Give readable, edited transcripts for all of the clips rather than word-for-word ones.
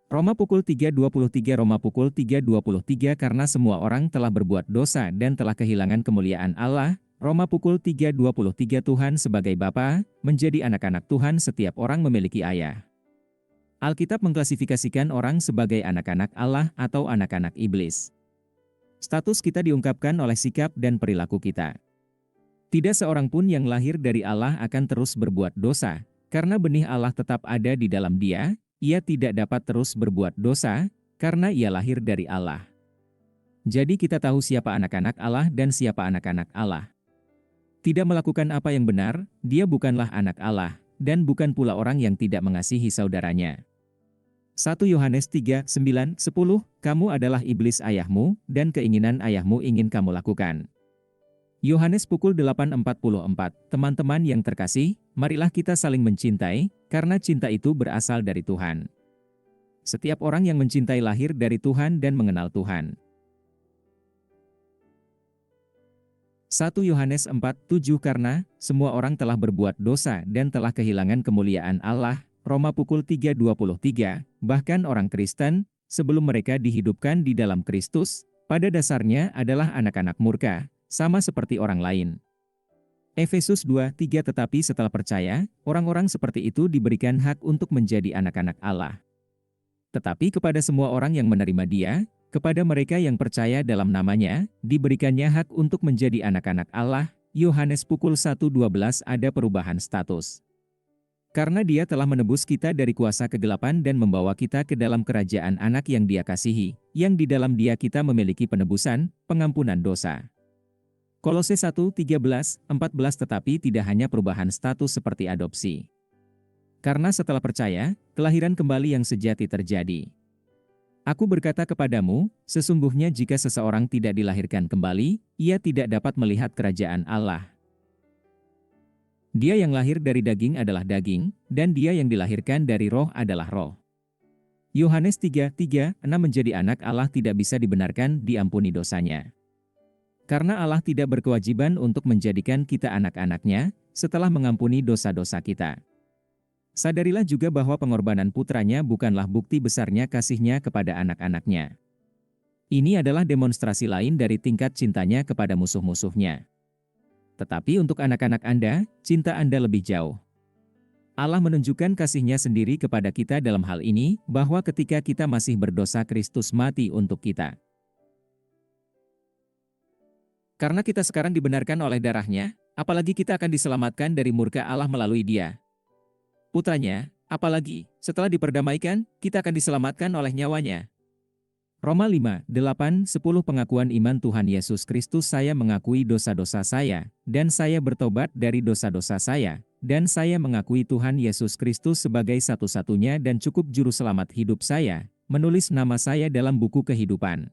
Roma pukul 3:23 Roma pukul 3:23 Karena semua orang telah berbuat dosa dan telah kehilangan kemuliaan Allah. Roma pukul 3:23 Tuhan sebagai Bapa, menjadi anak-anak Tuhan setiap orang memiliki ayah. Alkitab mengklasifikasikan orang sebagai anak-anak Allah atau anak-anak iblis. Status kita diungkapkan oleh sikap dan perilaku kita. Tidak seorang pun yang lahir dari Allah akan terus berbuat dosa, karena benih Allah tetap ada di dalam dia. Ia tidak dapat terus berbuat dosa, karena ia lahir dari Allah. Jadi kita tahu siapa anak-anak Allah dan siapa anak-anak Allah. Tidak melakukan apa yang benar, dia bukanlah anak Allah, dan bukan pula orang yang tidak mengasihi saudaranya. 1 Yohanes 3:9-10 Kamu adalah iblis ayahmu, dan keinginan ayahmu ingin kamu lakukan. Yohanes pukul 8:44 Teman-teman yang terkasih, marilah kita saling mencintai, karena cinta itu berasal dari Tuhan. Setiap orang yang mencintai lahir dari Tuhan dan mengenal Tuhan. 1 Yohanes 4:7 Karena semua orang telah berbuat dosa dan telah kehilangan kemuliaan Allah. Roma pukul 3:23 Bahkan orang Kristen, sebelum mereka dihidupkan di dalam Kristus, pada dasarnya adalah anak-anak murka, sama seperti orang lain. Efesus 2:3 Tetapi setelah percaya, orang-orang seperti itu diberikan hak untuk menjadi anak-anak Allah. Tetapi kepada semua orang yang menerima Dia, kepada mereka yang percaya dalam namanya, diberikannya hak untuk menjadi anak-anak Allah. Yohanes pukul 1:12 Ada perubahan status. Karena Dia telah menebus kita dari kuasa kegelapan dan membawa kita ke dalam kerajaan anak yang Dia kasihi, yang di dalam Dia kita memiliki penebusan, pengampunan dosa. Kolose 1:13-14 Tetapi tidak hanya perubahan status seperti adopsi. Karena setelah percaya, kelahiran kembali yang sejati terjadi. Aku berkata kepadamu, sesungguhnya jika seseorang tidak dilahirkan kembali, ia tidak dapat melihat kerajaan Allah. Dia yang lahir dari daging adalah daging, dan dia yang dilahirkan dari roh adalah roh. Yohanes 3:3-6 Menjadi anak Allah tidak bisa dibenarkan diampuni dosanya. Karena Allah tidak berkewajiban untuk menjadikan kita anak-anaknya, setelah mengampuni dosa-dosa kita. Sadarilah juga bahwa pengorbanan putranya bukanlah bukti besarnya kasihnya kepada anak-anaknya. Ini adalah demonstrasi lain dari tingkat cintanya kepada musuh-musuhnya. Tetapi untuk anak-anak Anda, cinta Anda lebih jauh. Allah menunjukkan kasihnya sendiri kepada kita dalam hal ini, bahwa ketika kita masih berdosa Kristus mati untuk kita. Karena kita sekarang dibenarkan oleh darahnya, apalagi kita akan diselamatkan dari murka Allah melalui Dia. Putranya, apalagi, setelah diperdamaikan, kita akan diselamatkan oleh nyawanya. Roma 5:8-10 Pengakuan iman Tuhan Yesus Kristus Saya mengakui dosa-dosa saya, dan saya bertobat dari dosa-dosa saya, dan saya mengakui Tuhan Yesus Kristus sebagai satu-satunya dan cukup juru selamat hidup saya, menulis nama saya dalam buku kehidupan.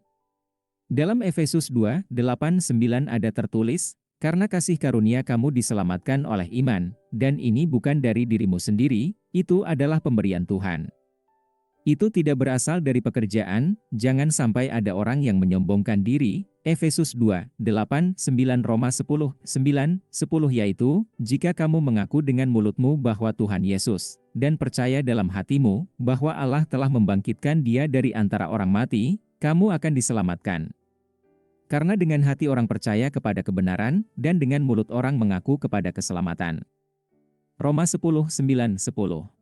Dalam Efesus 2:8-9 ada tertulis, karena kasih karunia kamu diselamatkan oleh iman, dan ini bukan dari dirimu sendiri, itu adalah pemberian Tuhan. Itu tidak berasal dari pekerjaan, jangan sampai ada orang yang menyombongkan diri. Efesus 2:8-9 Roma 10:9-10 Yaitu, jika kamu mengaku dengan mulutmu bahwa Tuhan Yesus, dan percaya dalam hatimu, bahwa Allah telah membangkitkan Dia dari antara orang mati, kamu akan diselamatkan. Karena dengan hati orang percaya kepada kebenaran, dan dengan mulut orang mengaku kepada keselamatan. Roma 10:9-10